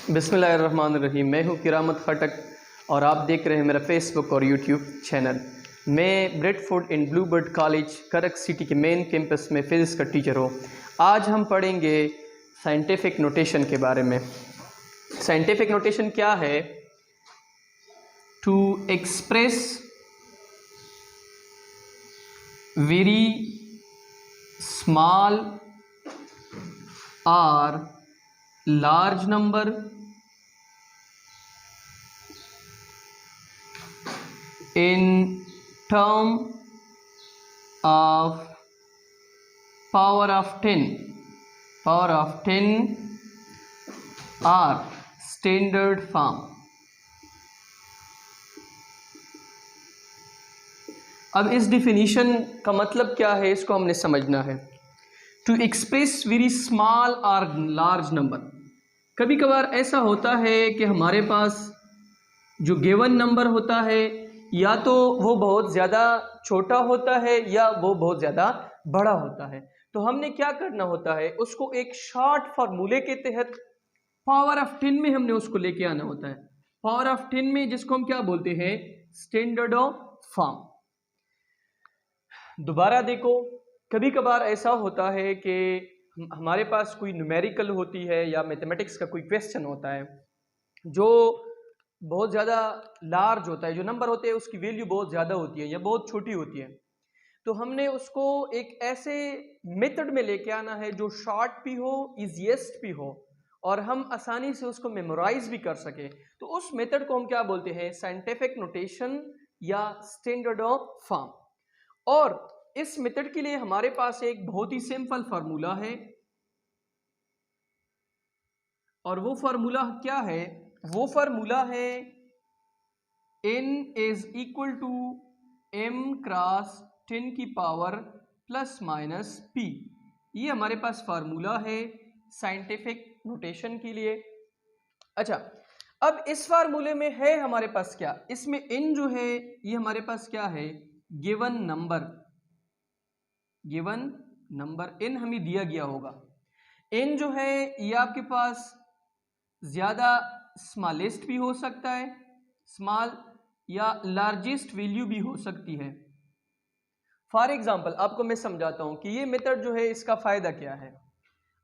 बिस्मिल्लाहिर्रहमानिर्रहीम। मैं हूँ किरामत खटक और आप देख रहे हैं मेरा फेसबुक और यूट्यूब चैनल। मैं ब्रेडफोर्ड इन ब्लूबर्ड कॉलेज करक सिटी के मेन कैंपस में फ़िज़िक्स का टीचर हूँ। आज हम पढ़ेंगे साइंटिफिक नोटेशन के बारे में। साइंटिफिक नोटेशन क्या है? टू एक्सप्रेस वेरी स्मॉल और large number in term of power of 10 or standard form। अब इस डिफिनीशन का मतलब क्या है, इसको हमने समझना है। टू एक्सप्रेस वेरी स्मॉल और लार्ज नंबर। कभी कभार ऐसा होता है कि हमारे पास जो गिवन नंबर होता है या तो वो बहुत ज़्यादा छोटा होता है या वो बहुत ज़्यादा बड़ा होता है। तो हमने क्या करना होता है, उसको एक शॉर्ट फार्मूले के तहत पावर ऑफ 10 में हमने उसको लेके आना होता है। पावर ऑफ 10 में जिसको हम क्या बोलते हैं, स्टैंडर्ड फॉर्म। दोबारा देखो, कभी कभार ऐसा होता है कि हमारे पास कोई न्यूमेरिकल होती है या मैथमेटिक्स का कोई क्वेश्चन होता है जो बहुत ज़्यादा लार्ज होता है, जो नंबर होते हैं उसकी वैल्यू बहुत ज़्यादा होती है या बहुत छोटी होती है। तो हमने उसको एक ऐसे मेथड में लेके आना है जो शॉर्ट भी हो, इजीएस्ट भी हो और हम आसानी से उसको मेमोराइज भी कर सके। तो उस मेथड को हम क्या बोलते हैं, साइंटिफिक नोटेशन या स्टैंडर्ड फॉर्म। और इस मेथड के लिए हमारे पास एक बहुत ही सिंपल फार्मूला है, और वो फार्मूला क्या है? वो फार्मूला है n is equal to m cross 10 की पावर प्लस माइनस p। ये हमारे पास फार्मूला है साइंटिफिक नोटेशन के लिए। अच्छा, अब इस फार्मूले में है हमारे पास क्या, इसमें n जो है ये हमारे पास क्या है, given number. Given number n हमें दिया गया होगा। n जो है ये आपके पास ज़्यादा स्मॉलेस्ट भी हो सकता है, स्मॉल, या लार्जेस्ट वैल्यू भी हो सकती है। फॉर एग्जांपल आपको मैं समझाता हूं कि ये मेथड जो है इसका फ़ायदा क्या है।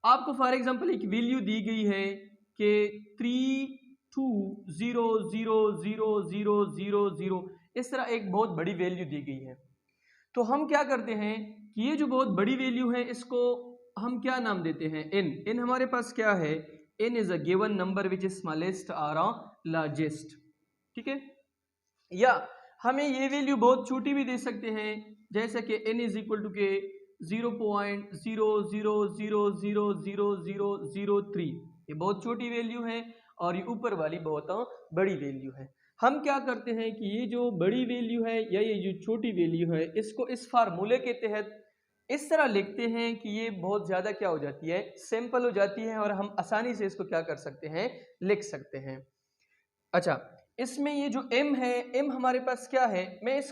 आपको फॉर एग्जांपल एक वैल्यू दी गई है कि 32000000, इस तरह एक बहुत बड़ी वैल्यू दी गई है। तो हम क्या करते हैं कि ये जो बहुत बड़ी वैल्यू है इसको हम क्या नाम देते हैं, n हमारे पास क्या है, n is a given number which is smallest और लार्जेस्ट। ठीक है, या हमें ये वैल्यू बहुत छोटी भी दे सकते हैं, जैसे कि n इज इक्वल टू के 0.00000003। ये बहुत छोटी वैल्यू है और ये ऊपर वाली बहुत बड़ी वैल्यू है। हम क्या करते हैं कि ये जो बड़ी वैल्यू है या ये जो छोटी वैल्यू है, इसको इस फार्मूले के तहत इस तरह लिखते हैं कि ये बहुत ज़्यादा क्या हो जाती है, सिंपल हो जाती है, और हम आसानी से इसको क्या कर सकते हैं, लिख सकते हैं। अच्छा, इसमें ये जो m है, m हमारे पास क्या है, मैं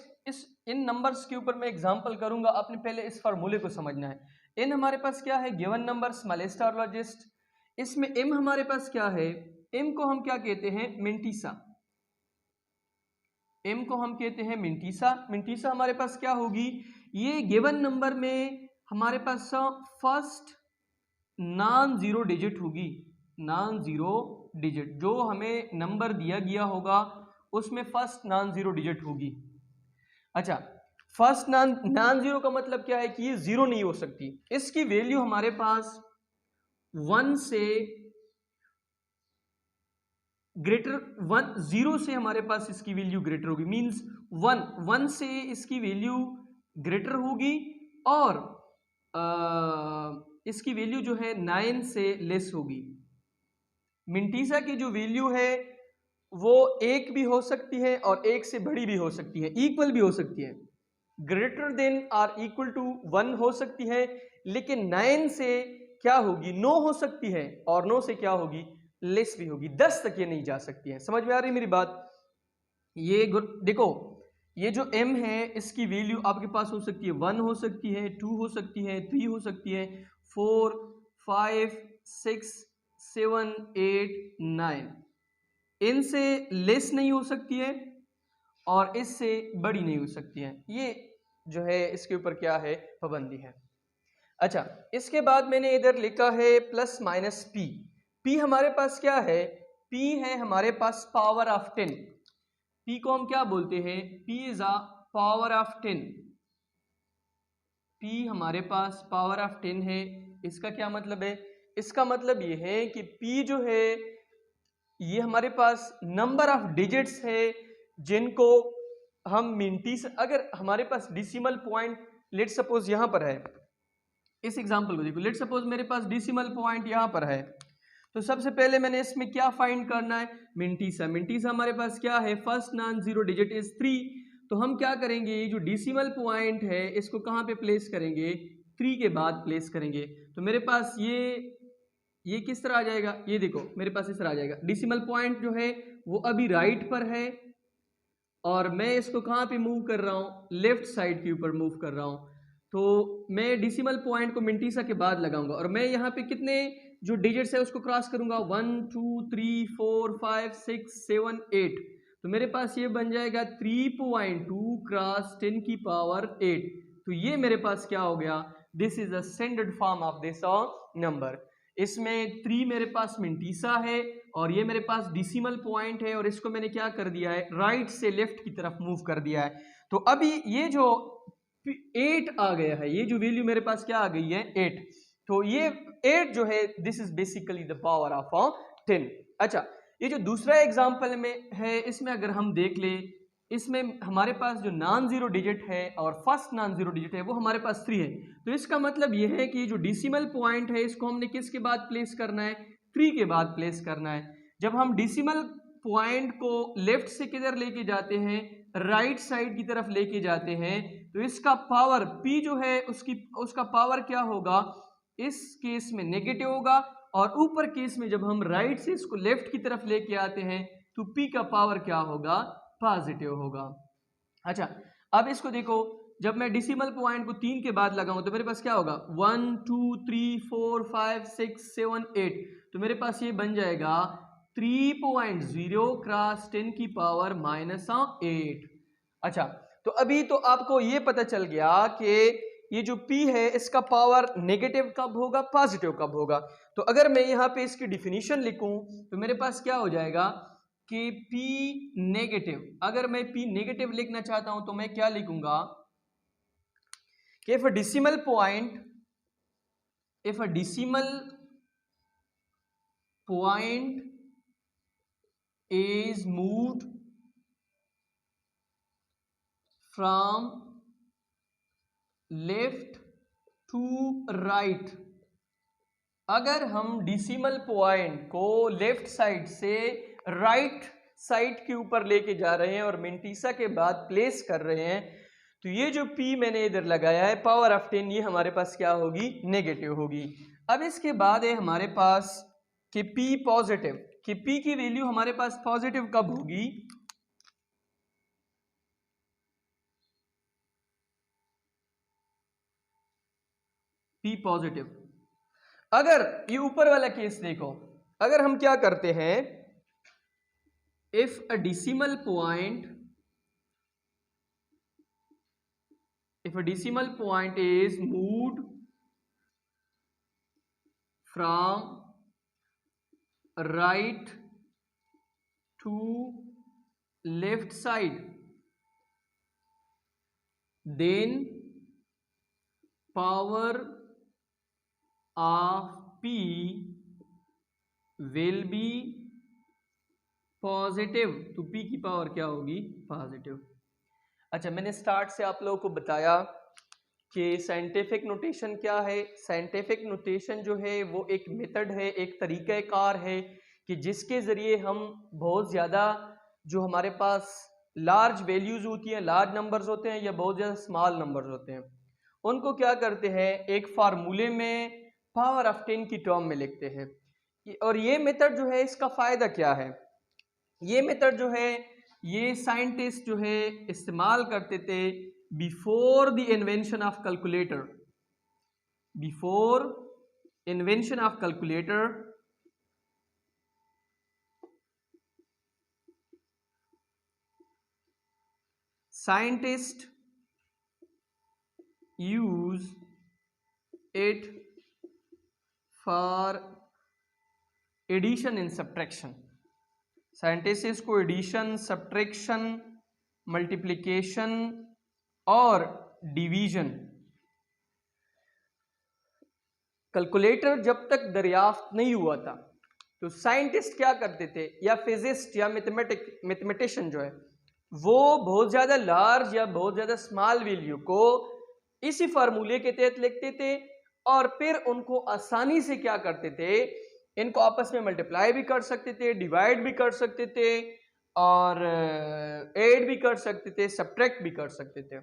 इन नंबर्स के ऊपर मैं एग्जांपल करूंगा, आपने पहले इस फार्मूले को समझना है। n हमारे पास क्या है, गिवन नंबर, स्मॉलेस्ट और लार्जेस्ट। इसमें m हमारे पास क्या है, m को हम क्या कहते हैं, मिंटीसा। m को हम कहते हैं मिंटीसा। मिंटीसा हमारे पास क्या होगी, ये गिवन नंबर में हमारे पास फर्स्ट नॉन जीरो डिजिट होगी। नॉन जीरो डिजिट जो हमें नंबर दिया गया होगा उसमें फर्स्ट नॉन जीरो डिजिट होगी। अच्छा, फर्स्ट नॉन जीरो का मतलब क्या है कि ये जीरो नहीं हो सकती, इसकी वैल्यू हमारे पास 1 से ग्रेटर, 1 0 से हमारे पास इसकी वैल्यू ग्रेटर होगी, मींस 1 से इसकी वैल्यू ग्रेटर होगी, और इसकी वैल्यू जो है 9 से लेस होगी। मिंटीसा की जो वैल्यू है वो 1 भी हो सकती है और 1 से बड़ी भी हो सकती है, इक्वल भी हो सकती है, ग्रेटर देन और इक्वल टू 1 हो सकती है, लेकिन 9 से क्या होगी, 9 हो सकती है, और 9 से क्या होगी, लेस भी होगी, 10 तक ये नहीं जा सकती है। समझ में आ रही मेरी बात? ये देखो, ये जो m है इसकी वैल्यू आपके पास हो सकती है 1 हो सकती है, 2 हो सकती है, 3 हो सकती है, 4, 5, 6, 7 8 9, इनसे लेस नहीं हो सकती है और इससे बड़ी नहीं हो सकती है। ये जो है इसके ऊपर क्या है, पाबंदी है। अच्छा, इसके बाद मैंने इधर लिखा है प्लस माइनस पी। पी हमारे पास क्या है, पी है हमारे पास पावर ऑफ 10। पी को हम क्या बोलते हैं, P is a power of 10। P हमारे पास पावर ऑफ 10 है। इसका क्या मतलब है, इसका मतलब ये है कि पी जो है ये हमारे पास नंबर ऑफ डिजिट्स है जिनको हम मिनटी से, अगर हमारे पास डिसिमल पॉइंट लेट सपोज यहां पर है, इस एग्जांपल को देखो, लेट सपोज मेरे पास डिसिमल पॉइंट यहां पर है, तो सबसे पहले मैंने इसमें क्या फाइंड करना है, मिनटीसा। मिनटीसा हमारे पास क्या है, first non zero digit is 3। तो हम क्या करेंगे, ये जो डिसिमल पॉइंट है इसको कहां पे प्लेस करेंगे, 3 के बाद प्लेस करेंगे। तो मेरे पास ये किस तरह आ जाएगा, ये देखो मेरे पास इस तरह आ जाएगा। डिसिमल पॉइंट जो है वो अभी राइट पर है और मैं इसको कहां पे मूव कर रहा हूं, लेफ्ट साइड के ऊपर मूव कर रहा हूं। तो मैं डिसिमल पॉइंट को मिनटीसा के बाद लगाऊंगा और मैं यहाँ पे कितने जो डिजिट्स है उसको क्रॉस करूंगा, 1 2 3 4 5 6 7 8। तो मेरे पास ये बन जाएगा 3.2 क्रॉस 10 की पावर 8। तो ये मेरे पास क्या हो गया, this is the standard form of this number. इसमें 3 मेरे पास मिनटीसा है और ये मेरे पास डिसिमल पॉइंट है और इसको मैंने क्या कर दिया है, राइट से लेफ्ट की तरफ मूव कर दिया है। तो अभी ये जो 8 आ गया है, ये जो वैल्यू मेरे पास क्या आ गई है, 8। तो ये 8 जो है this is basically the power of 10। अच्छा, ये जो दूसरा एग्जांपल में है इसमें अगर हम देख ले, इसमें हमारे पास जो नॉन जीरो डिजिट है और फर्स्ट नॉन जीरो डिजिट है वो हमारे पास 3 है। तो इसका मतलब ये है कि जो डिसिमल पॉइंट है इसको हमने किसके बाद प्लेस करना है, 3 के बाद प्लेस करना है। जब हम डिसिमल पॉइंट को लेफ्ट से किधर लेके जाते हैं, राइट साइड की तरफ लेके जाते हैं, तो इसका पावर P जो है उसका पावर क्या होगा, इस केस में नेगेटिव होगा और ऊपर केस में जब हम राइट से इसको लेफ्ट की तरफ लेके आते हैं तो P का पावर क्या होगा, पॉजिटिव होगा। अच्छा, अब इसको देखो, जब मैं डिसिमल पॉइंट को 3 के बाद लगाऊं तो मेरे पास क्या होगा, 1 2 3 4 5 6 7 8। तो मेरे पास ये बन जाएगा 3.0 क्रॉस 10 की पावर -8। अच्छा, तो अभी तो आपको ये पता चल गया कि ये जो P है इसका पावर नेगेटिव कब होगा, पॉजिटिव कब होगा। तो अगर मैं यहाँ पे इसकी डिफिनीशन लिखूं तो मेरे पास क्या हो जाएगा कि P नेगेटिव, अगर मैं P नेगेटिव लिखना चाहता हूं तो मैं क्या लिखूंगा कि if a decimal point is moved from left to right, अगर हम डिसिमल पॉइंट को लेफ्ट साइड से राइट साइड के ऊपर लेके जा रहे हैं और मिनटीसा के बाद प्लेस कर रहे हैं, तो ये जो P मैंने इधर लगाया है पावर ऑफ 10, ये हमारे पास क्या होगी, नेगेटिव होगी। अब इसके बाद है हमारे पास कि P पॉजिटिव, कि P की वैल्यू हमारे पास पॉजिटिव कब होगी, P पॉजिटिव। अगर ये ऊपर वाला केस देखो, अगर हम क्या करते हैं, if a decimal point is moved from right to left side, then power of P will be positive. तो P की पावर क्या होगी, पॉजिटिव। अच्छा, मैंने स्टार्ट से आप लोगों को बताया कि साइंटिफिक नोटेशन क्या है। साइंटिफिक नोटेशन जो है वो एक मेथड है, एक तरीक़ाकार है कि जिसके ज़रिए हम बहुत ज़्यादा जो हमारे पास लार्ज वैल्यूज़ होती हैं, लार्ज नंबर्स होते हैं या बहुत ज़्यादा स्मॉल नंबर्स होते हैं, उनको क्या करते हैं, एक फार्मूले में पावर ऑफ 10 की टर्म में लिखते हैं। और ये मेथड जो है इसका फ़ायदा क्या है, ये मेथड जो है ये साइंटिस्ट जो है इस्तेमाल करते थे before the invention of calculator. Before invention of calculator scientist use it for addition and subtraction. Scientist इसको एडिशन, सब्ट्रैक्शन, मल्टीप्लिकेशन और डिवीजन। कैलकुलेटर जब तक दरियाफ्त नहीं हुआ था तो साइंटिस्ट क्या करते थे, या फिजिस्ट या मैथमेटिशियन जो है वो बहुत ज़्यादा लार्ज या बहुत ज़्यादा स्मॉल वैल्यू को इसी फार्मूले के तहत लिखते थे और फिर उनको आसानी से क्या करते थे, इनको आपस में मल्टीप्लाई भी कर सकते थे, डिवाइड भी कर सकते थे और ऐड भी कर सकते थे, सब्ट्रैक्ट भी कर सकते थे।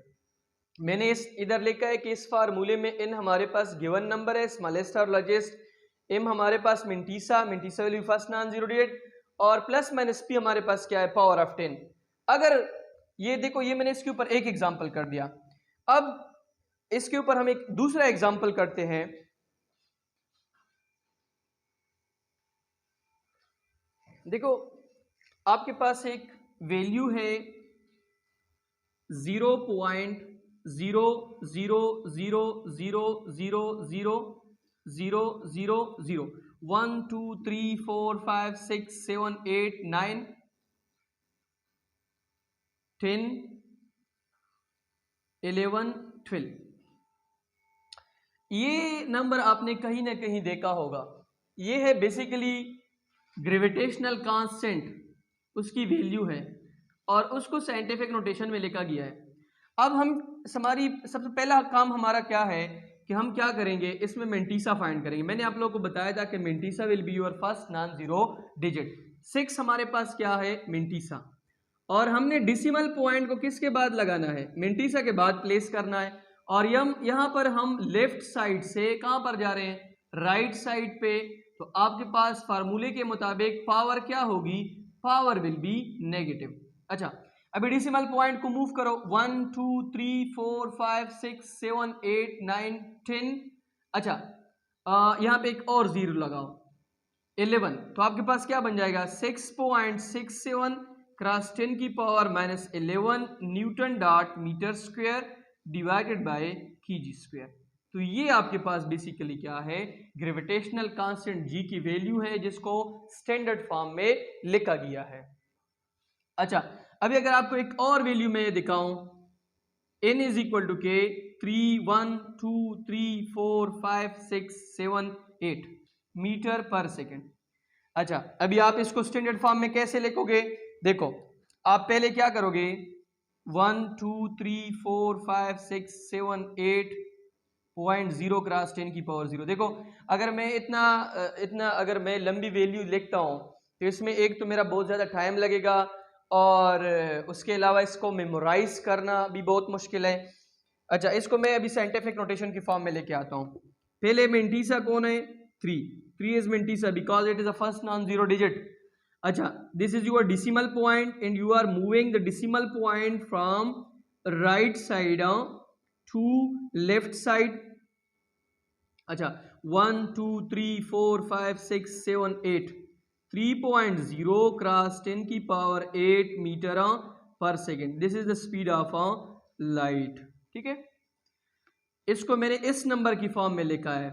मैंने इस इधर लिखा है कि इस फार्मूले में इन हमारे पास गिवन नंबर है स्मॉलेस्ट और लार्जेस्ट, एम हमारे पास mantissa value first non zero digit और प्लस माइनस पी हमारे पास क्या है, पावर ऑफ 10। अगर ये देखो, ये मैंने इसके ऊपर एक एग्जांपल कर दिया। अब इसके ऊपर हम एक दूसरा एग्जांपल करते हैं। देखो आपके पास एक वैल्यू है 0.000000000 1 2 3 4 5 6 7 8 9 10 11 12। ये नंबर आपने कहीं ना कहीं देखा होगा। ये है बेसिकली ग्रेविटेशनल कांस्टेंट, उसकी वैल्यू है और उसको साइंटिफिक नोटेशन में लिखा गया है। अब हम हमारी सबसे पहला काम हमारा क्या है कि हम क्या करेंगे, इसमें मिंटीसा फाइंड करेंगे। मैंने आप लोगों को बताया था कि mantissa will be your first non zero digit. 6 हमारे पास क्या है, मिंटीसा, और हमने डिसिमल पॉइंट को किसके बाद लगाना है, मिंटीसा के बाद प्लेस करना है। और यहाँ पर हम लेफ्ट साइड से कहाँ पर जा रहे हैं, राइट साइड पे। तो आपके पास फार्मूले के मुताबिक पावर क्या होगी, पावर विल बी नेगेटिव। अच्छा अभी डिसिमल पॉइंट को मूव करो, 1 2 3 4 5 6 7 8 9 10। अच्छा यहाँ पे एक और जीरो लगाओ, 11। तो आपके पास क्या बन जाएगा, 6.67 क्रॉस 10 की power minus 11 newton dot metre square divided by kg square. तो ये आपके पास बेसिकली क्या है, ग्रेविटेशनल कांस्टेंट g की वैल्यू है जिसको स्टैंडर्ड फॉर्म में लिखा गया है। अच्छा अभी अगर आपको एक और वैल्यू में दिखाऊं, n इज इक्वल टू के 3 1 2 3 4 5 6 7 8 मीटर पर सेकेंड। अच्छा अभी आप इसको स्टैंडर्ड फॉर्म में कैसे लिखोगे, देखो आप पहले क्या करोगे, 1 2 3 4 5 6 7 8.0 क्रॉस 10 की पावर 0। देखो अगर मैं इतना अगर मैं लंबी वैल्यू लिखता हूँ तो इसमें एक तो मेरा बहुत ज़्यादा टाइम लगेगा और उसके अलावा इसको मेमोराइज करना भी बहुत मुश्किल है। अच्छा इसको मैं अभी साइंटिफिक नोटेशन की फॉर्म में लेके आता हूँ। पहले मिंटीसा कौन है, 3 is mantissa because it is a first non zero digit. अच्छा this is your decimal point and you are moving the decimal point from right side to left side. अच्छा 1 2 3 4 5 6 7 8 3.0 क्रॉस 10 की पावर 8 मीटर पर second. This is the speed of light. ठीक है, इसको मैंने इस number की फॉर्म में लिखा है।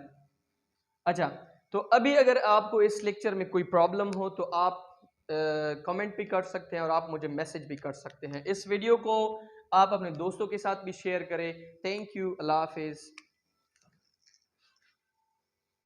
अच्छा तो अभी अगर आपको इस लेक्चर में कोई प्रॉब्लम हो तो आप कमेंट भी कर सकते हैं और आप मुझे मैसेज भी कर सकते हैं। इस वीडियो को आप अपने दोस्तों के साथ भी शेयर करें। थैंक यू, अल्लाह हाफिज़।